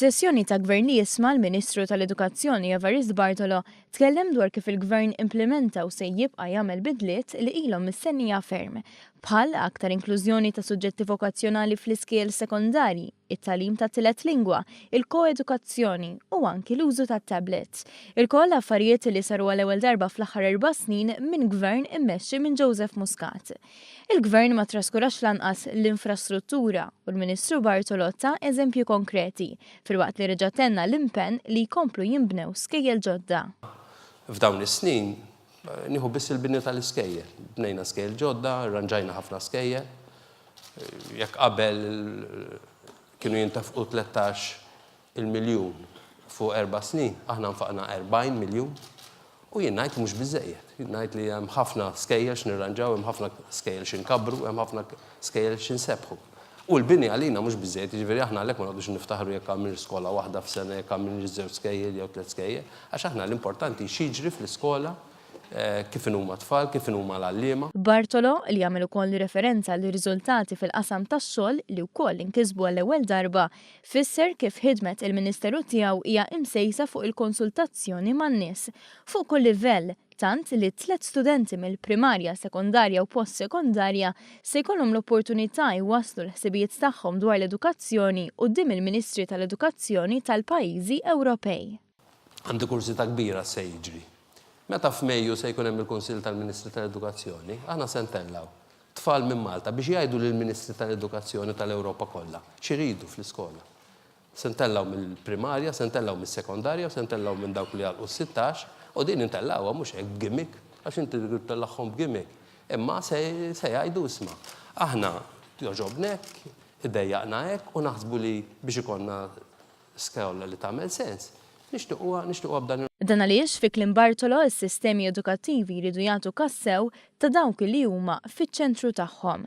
F'sessjoni ta' gvern li jisma' l-Ministru tal-Edukazzjoni Evarist Bartolo tkellem dwar kif il-gvern implementa u se jibqa' jagħmel bidliet li ilhom mistennija ferm, bħal aktar inklużjoni ta' suġġetti vokazzjonali fl-iskiel sekondarji, it-tagħlim ta' tielet lingwa, il-koedukazzjoni u anki l-użu tat-tablets. Il-koll affarijiet li saru għal-ewwel darba fl-aħħar 4 snin minn gvern immexxi minn Joseph Muscat. Il-gvern ma traskurax lanqas l-infrastruttura u l-Ministru Bartolo ta' eżempju konkreti filwaqt li reġa' tenna l-impenn li jkomplu jinbnew skejjel ġodda. F'dawn is-snin nieħu biss il-bini tal-iskejjel. Bnejna skejjel ġodda, rranġajna ħafna skejjel. Jekk qabel kienu jintafqu 13 miljun fuq 4 snin, aħna nfaqna 40 miljun. U jien ngħid mhux biżżejjed. Jien ngħid li hemm ħafna skejjel x'nirranġaw, hemm ħafna skejjel x'inkabru, hemm ħafna skejjel x'insebħu. U l-bini għalina mhux biżżejjed, jiġifieri aħna għalhekk ma nqogħdux niftaħru jekk għamil skola waħda f'sena, jekk għamil żewġ skejjel jew 3 skejjel, għax aħna l-importanti x'jiġri fl-iskola kif huma tfal, kif huma l-għalliema. Bartolo li jagħmel ukoll referenza li riżultati fil-qasam tax-xogħol li wkoll inkisbu għall-ewwel darba fisser kif ħidmet il-Ministeru tiegħu hija imsejsa fuq il-konsultazzjoni man-nies fuq kull livell, tant li 3 studenti mill-primarja, sekondarja u post-sekondarja se jkollhom l-opportunità jwasslu l-ħsibijiet tagħhom dwar l-edukazzjoni quddiem il-Ministri tal-Edukazzjoni tal-pajjiżi Ewropej. Għandi kursità kbira se jiġri. Meta f'Mejju se jkun hemm il-Kunsill tal-Ministri tal-Edukazzjoni, aħna se ntellgħu tfal minn Malta biex jgħidu lill-Ministri tal-Edukazzjoni tal-Ewropa kollha x'iridu fl-iskola. Se ntellgħu mill-primarja, se ntellgħu mis-sekondarja, se ntellgħu minn dawk li għalqu 16 u din intellgħuha mhux hekk gimmick għax inti tellagħhom b'gimmick. Imma se jgħidu isma' aħna joġobna hekk, iddejjaqna hekk u naħsbu li biex ikollna skola li tagħmel sens. Nixtiequha b'dan. Dan għaliex fi kliem Bartolo s-sistemi edukattivi jridu jagħtu kassew ta' dawk li huma fiċ-ċentru tagħhom.